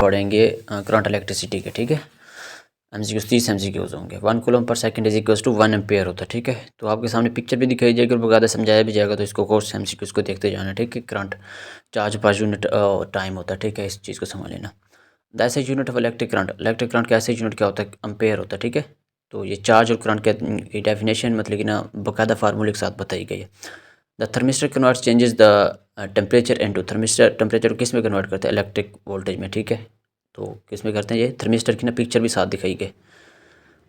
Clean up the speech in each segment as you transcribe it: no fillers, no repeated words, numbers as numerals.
पढ़ेंगे current electricity के, ठीक है। MCQs 30 MCQs होंगे। 1 कूलम पर second is equals to 1 ampere होता है, ठीक है। तो आपके सामने पिक्चर भी दिखाई जाएगी और बकायदा समझाया भी जाएगा, तो इसको कोर्स MCQs को देखते जाना, ठीक है। Current charge per unit time होता है, ठीक है, इस चीज़ को समझ लेना। द ऐसे यूनिट ऑफ इलेक्ट्रिक करंट का ऐसे यूनिट क्या होता है, एम्पेयर होता है, ठीक है। तो ये चार्ज और करंट के डेफिनेशन मतलब कि ना बकायदा फार्मूले के साथ बताई गई है। The thermistor converts changes the temperature into, thermistor temperature को किस में कन्वर्ट करते हैं, इलेक्ट्रिक वोल्टेज में, ठीक है। तो किस में करते हैं, ये थर्मिस्टर की ना पिक्चर भी साथ दिखाई गई।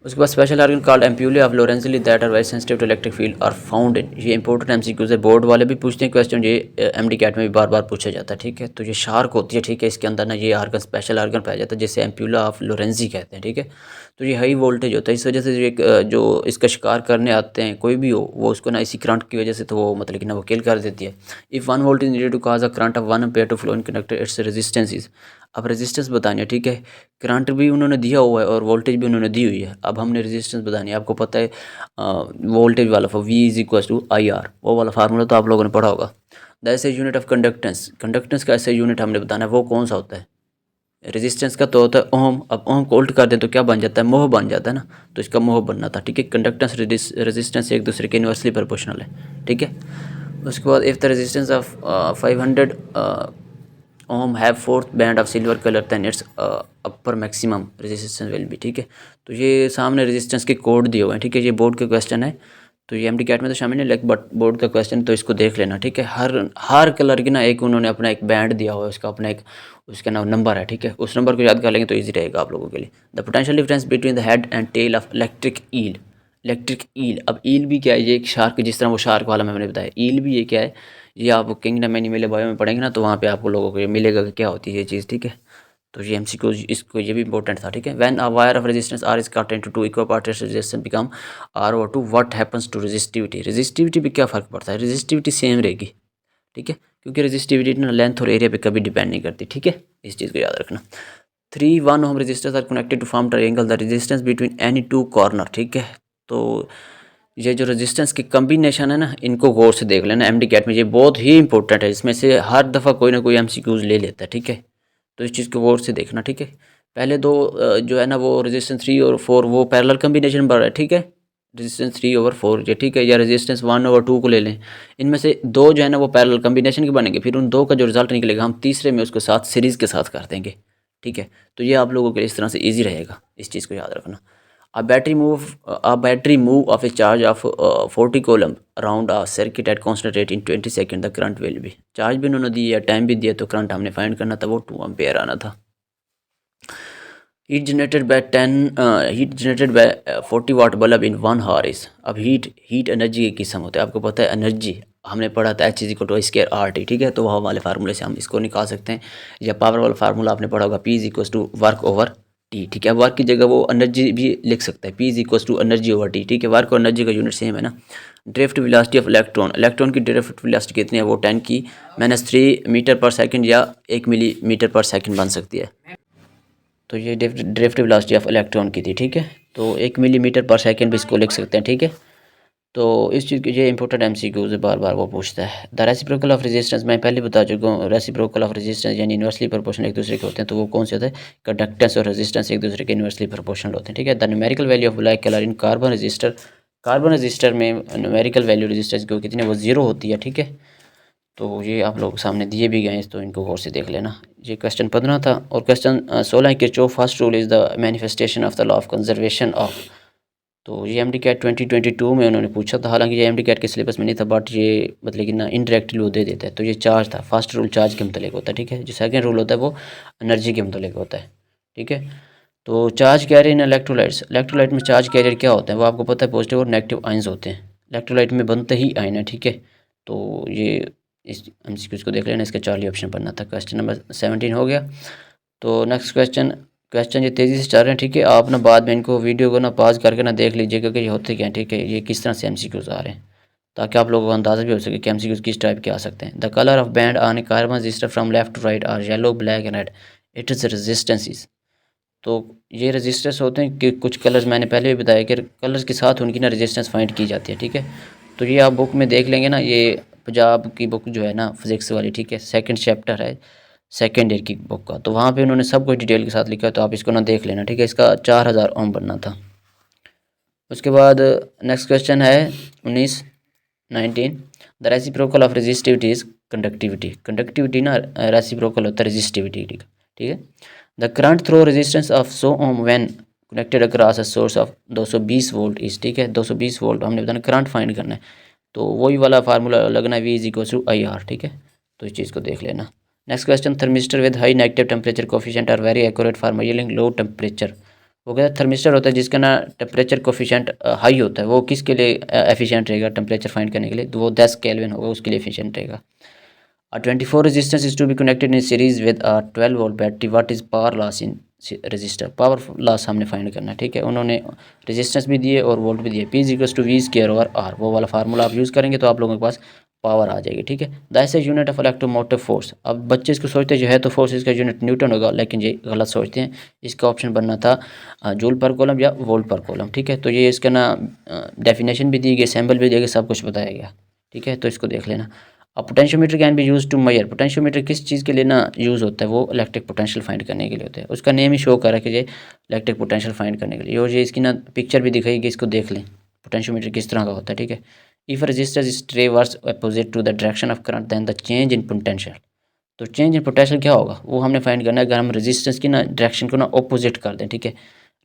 उसके बाद special organ called ampullae of Lorenzini that are very sensitive to electric field are found in, ये इंपॉर्टेंट MCQs है, बोर्ड वाले भी पूछते हैं क्वेश्चन, ये MD कैट में भी बार बार पूछा जाता है, ठीक है। तो ये शार्क होती है, ठीक है, इसके अंदर ना ये आर्गन स्पेशल आर्गन पाया जाता है जिसे एम्प्यूला ऑफ लोरेंजी कहते हैं, ठीक है। तो ये हाई वोल्टेज होता है, इस वजह से जो इसका शिकार करने आते हैं कोई भी हो, वो उसको ना इसी करंट की वजह से तो वो मतलब कि ना वो किल कर देती है। If 1 volt is needed to cause a current of 1 ampere to flow in conductor, its resistance is, अब रेजिस्टेंस बतानी है, ठीक है। करंट भी उन्होंने दिया हुआ है और वोल्टेज भी उन्होंने दी हुई है, अब हमने रेजिस्टेंस बतानी है। आपको पता है वोल्टेज वाला V is equal to IR, वो वाला फार्मूला तो आप लोगों ने पढ़ा होगा। द ऐसे यूनिट ऑफ कंडक्टेंस, कंडक्टेंस का ऐसे यूनिट हमने बताना है, वो कौन सा होता है, रेजिस्टेंस का तो होता है ओम। अब ओम को उल्ट कर दें तो क्या बन जाता है, मोह बन जाता है ना, तो इसका मोह बनना था, ठीक है। कंडक्टेंस रेजिस्टेंस एक दूसरे के इन्वर्सली प्रोपोर्शनल है, ठीक है। उसके बाद if the resistance of 500 ohm have fourth band of silver colour then its upper maximum resistance will be, ठीक है। तो ये सामने रेजिस्टेंस के कोड दिए हुए हैं, ठीक है। ये बोर्ड का क्वेश्चन है, तो ये MD कैट में तो शामिल नहीं, लेकिन बट बोर्ड का क्वेश्चन तो इसको देख लेना, ठीक है। हर कलर की ना एक उन्होंने अपना एक बैंड दिया हुआ है, उसका अपना एक उसका नाम नंबर है, ठीक है। उस नंबर को याद कर लेंगे तो ईजी रहेगा आप लोगों के लिए। The potential difference between the head and tail of electric eel, electric eel, अब ईल भी क्या है, ये एक शार्क, जिस तरह वो शार्क वाला मैंने बताया, ईल भी ये क्या है, ये आप किंगडम एनिमल बायो में पढ़ेंगे ना, तो वहाँ पे आपको लोगों को ये मिलेगा कि क्या होती है ये चीज़, ठीक है। तो ये MCQ इसको ये भी इंपॉर्टेंट था, ठीक है। When a wire of resistance R is cut into 2 equal parts, resistance become R/2, what happens to resistivity, resistivity पे क्या फ़र्क पड़ता है, रेजिस्टिविटी सेम रहेगी, ठीक है, क्योंकि रेजिस्टिविटी ना लेंथ और एरिया पे कभी डिपेंड नहीं करती, ठीक है। इस चीज़ को याद रखना। 3 1 ohm resistors are connected to form triangle, the resistance between any two corner, ठीक है। तो ये जो रेजिस्टेंस की कम्बिनेशन है ना, इनको गौर से देख लेना, MD कैट में ये बहुत ही इंपॉर्टेंट है, इसमें से हर दफ़ा कोई ना कोई MCQs ले लेता है, ठीक है। तो इस चीज़ को गौर से देखना, ठीक है। पहले दो जो है ना वो रेजिस्टेंस 3 और 4 वो पैरेलल कम्बिनेशन पर है, ठीक है। रेजिस्टेंस 3/4 ये, ठीक है, या रेजिस्टेंस 1/2 को ले लें, इनमें से दो जो है ना वो पैरेलल कम्बिनेशन के बनेंगे, फिर उन दो का जो रिजल्ट निकलेगा हम तीसरे में उसको साथ सीरीज़ के साथ कर देंगे, ठीक है। तो ये आप लोगों के लिए इस तरह से ईजी रहेगा, इस चीज़ को याद रखना। A battery move of a charge of 40 coulomb around a circuit at constant rate in 20 seconds, the current will be, charge भी उन्होंने दिया, टाइम भी दिया, तो करंट हमने फाइंड करना था, वो 2 एम्पेयर आना था। Heat generated by 40 watt bulb in 1 hour is, अब हीट एनर्जी की किस्म होता है, आपको पता है एनर्जी हमने पढ़ा था H=2 ठीक है। तो वह वाले फार्मूले से हम इसको निकाल सकते हैं, या पावर वाला फार्मूला आपने पढ़ा होगा P=वर्क/T, ठीक है। वर्क की जगह वो एनर्जी भी लिख सकता है, P=एनर्जी/T, ठीक है। वर्क और एनर्जी का यूनिट सेम है ना। ड्रिफ्ट वेलोसिटी ऑफ इलेक्ट्रॉन की ड्रिफ्ट वेलोसिटी कितनी है, वो 10⁻³ मीटर पर सेकंड या 1 मिलीमीटर पर सेकंड बन सकती है। तो ये ड्रिफ्ट वेलोसिटी ऑफ इलेक्ट्रॉन की थी, ठीक है। तो 1 मिलीमीटर पर सेकंड भी इसको लिख सकते हैं, ठीक है। तो इस चीज़ की ये इंपॉर्टेंट MCQ से बार बार वो पूछता है। द रेसिप्रोकल ऑफ रेजिस्टेंस, मैं पहले बता चुका हूँ, रेसिप्रोकल ऑफ रेजिस्टेंस यानी इन्वर्सली प्रोपोर्शनल एक दूसरे के होते हैं, तो वो कौन से होते हैं, कंडक्टेंस और रेजिस्टेंस एक दूसरे के इन्वर्सली प्रोपोर्शनल होते हैं, ठीक है। The numerical value of black colour in carbon register में न्यूमेरिकल वैल्यू रेजिस्टेंस की कितनी है, वो 0 होती है, ठीक है। तो ये आप लोग सामने दिए भी गए हैं, तो इनको गौर से देख लेना। ये क्वेश्चन 15 था। और question 16 Kirchhoff first rule is the manifestation of the law of conservation of, तो ये MD कैट 2022 में उन्होंने पूछा था, हालांकि ये MD कैट के सिलेबस में नहीं था, बट ये मतलब कि ना इनडायरेक्टली वो दे देता है। तो ये चार्ज था, फर्स्ट रूल चार्ज के मतलब होता है, ठीक है। जो सेकंड रूल होता है वो एनर्जी के मतलब होता है, ठीक है। तो चार्ज कैरियर इन इलेक्ट्रोलाइट में चार्ज कैरियर क्या होता है, वो आपको पता है, पॉजिटिव और नेगेटिव आयंस होते हैं। इलेक्ट्रोलाइट में बनते ही आयन है, ठीक है। तो ये इस MCQ को देख लेना, इसका 40 ऑप्शन पढ़ना था। क्वेश्चन नंबर 17 हो गया। तो नेक्स्ट क्वेश्चन ये तेज़ी से चल रहे हैं, ठीक है। आप ना बाद में इनको वीडियो को ना पॉज करके ना देख लीजिएगा कि ये होते क्या हैं, ठीक है, ये किस तरह से MCQs आ रहे हैं, ताकि आप लोगों को अंदाज़ा भी हो सके कि MCQs किस टाइप के आ सकते हैं। The colour of band on a carbon resistor from left to right are yellow, black and red, it is resistances. तो ये रजिस्टेंस होते हैं कि कुछ कलर्स मैंने पहले भी बताया कि कलर्स के साथ उनकी ना रेजिस्टेंस फाइंड की जाती है, ठीक है। तो ये आप बुक में देख लेंगे ना, ये पंजाब की बुक जो है ना फिज़िक्स वाली, ठीक है, सेकंड चैप्टर है, सेकेंड ईयर की बुक का, तो वहाँ पे उन्होंने सब कुछ डिटेल के साथ लिखा है, तो आप इसको ना देख लेना, ठीक है। इसका 4000 ओम बनना था। उसके बाद नेक्स्ट क्वेश्चन है 19 the reciprocal of resistivity is conductivity. Conductivity ना रेसिप्रोकल होता है रेजिस्टिविटी, ठीक है। The current through resistance of so ohm when connected across a source of 220 volt is, ठीक है। 220 वोल्ट हमने बताना, करंट फाइंड करना है, तो वही वाला फार्मूला लगना है, V is equal to IR, ठीक है। तो इस चीज़ को देख लेना। Next question, thermistor with high negative temperature coefficient are very accurate for measuring low temperature. वो कहता है थर्मिस्टर होता है जिसका ना टेम्परेचर कोफिशिएंट हाई होता है, वो किसके लिए एफिशिएंट रहेगा टेम्परेचर फाइंड करने के लिए, तो वो 10 केल्विन होगा, उसके लिए एफिशिएंट रहेगा। 24 resistance is to be connected in series with a 12 volt battery. What is power loss in resistor? Power loss हमने फाइंड करना है, ठीक है। उन्होंने रेजिस्टेंस भी दिए और वोल्ट भी दिए। P equals to V square over R, वो वाला फार्मूला आप यूज़ करेंगे तो आप लोगों के पास पावर आ जाएगी, ठीक है। The S unit of electromotive force. अब बच्चे इसको सोचते जो है तो फोर्स इसका यूनिट न्यूटन होगा, लेकिन ये गलत सोचते हैं। इसका ऑप्शन बनना था जूल पर कॉलम या वोल्ट पर कॉलम, ठीक है। तो ये इसका ना डेफिनेशन भी दी गई, सैम्पल भी दिया गया, सब कुछ बताया गया, ठीक है। तो इसको देख लेना। अब potentiometer can be use to measure. Potentiometer किस चीज़ के लिए ना यूज़ होता है, वो इलेक्ट्रिक पोटेंशियल फाइंड करने के लिए होता है। उसका नेम ही शो कर रहा है कि ये इलेक्ट्रिक पोटेंशियल फाइंड करने के लिए, और ये इसकी ना पिक्चर भी दिखाई, इसको देख लें पोटेंशियोमीटर किस तरह का होता है, ठीक है। If register is traverse opposite to the direction of current then the change in potential. तो चेंज इन पोटेंशियल क्या होगा वो हमने फाइंड करना है। अगर हम रेजिस्टेंस की ना डायरेक्शन को ना ऑपोजिट कर दें, ठीक है,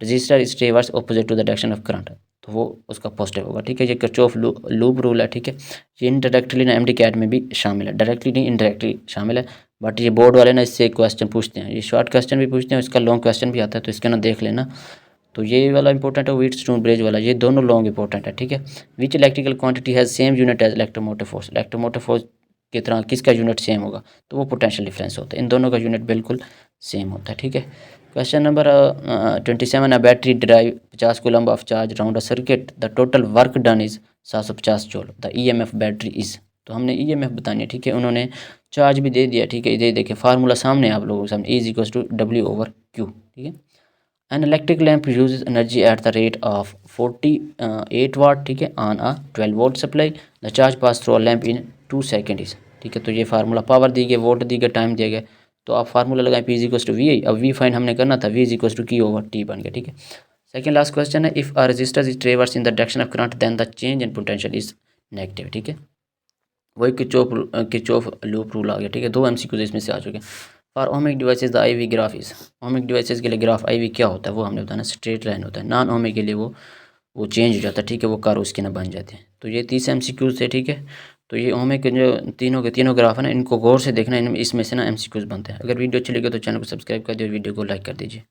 register is traverse opposite to the direction of current, तो वो उसका पॉजिटिव होगा, ठीक है। ये किरचॉफ लूप रूल है, ठीक है। ये इनडायरेक्टली ना एमडी कैट में भी शामिल है, डायरेक्टली नहीं इनडायरेक्टली शामिल है। बट ये बोर्ड वाले ना इससे क्वेश्चन पूछते हैं, ये शॉर्ट क्वेश्चन भी पूछते हैं, इसका लॉन्ग क्वेश्चन भी आता है, तो इसका ना देख लेना। तो ये वाला इंपॉर्टेंट है, व्हीटस्टोन ब्रिज वाला, ये दोनों लॉन्ग इंपॉर्टेंट है, ठीक है। Which electrical quantity has same unit as electromotive force. Electromotive force की तरह किसका यूनिट सेम होगा, तो वो पोटेंशियल डिफरेंस होता है। इन दोनों का यूनिट बिल्कुल सेम होता है, ठीक है। Question number 27, a battery drive 50 coulomb of charge round a circuit, the total work done is 750 joule, the EMF battery is. तो हमने EMF बतानी है, ठीक है। उन्होंने चार्ज भी दे दिया, ठीक है। ये देखिए फार्मूला सामने आप लोगों के सामने, इज इक्वल टू W/Q, ठीक है। An electric lamp uses energy at the rate of 48 watt, ठीक है, on a 12 volt supply, the charge pass through a lamp in 2 second, ठीक है। तो ये फार्मूला, पावर दी गई, वोल्ट दी गई, टाइम दिया गया, तो आप फार्मूला लगाएं P इक्वल्स टू VI। अब V फाइन हमने करना था, V इक्वल्स टू Q/T बन गया, ठीक है। सेकंड लास्ट क्वेश्चन है, if a resistor is traverse in the direction of current then the change in potential is negative, ठीक है। वही किरचॉफ लूप रूल आ गया, ठीक है। 2 MCQs इसमें से आ चुके हैं। For ohmic devices the IV graph is, ohmic devices के लिए ग्राफ IV क्या होता है वो हमने बताना, स्ट्रेट लाइन होता है। नॉन ओमिक के लिए वो चेंज हो जाता है, ठीक है, वो कर्व उसके ना बन जाते हैं। तो ये 30 MCQs थे, ठीक है। तो ये ओमिक के जो तीनों के तीनों ग्राफ है ना, इनको गौर से देखना, इसमें से ना MCQs बनते हैं। अगर वीडियो अच्छी लगे तो चैनल को सब्सक्राइब कर दिए और वीडियो को लाइक कर दीजिए।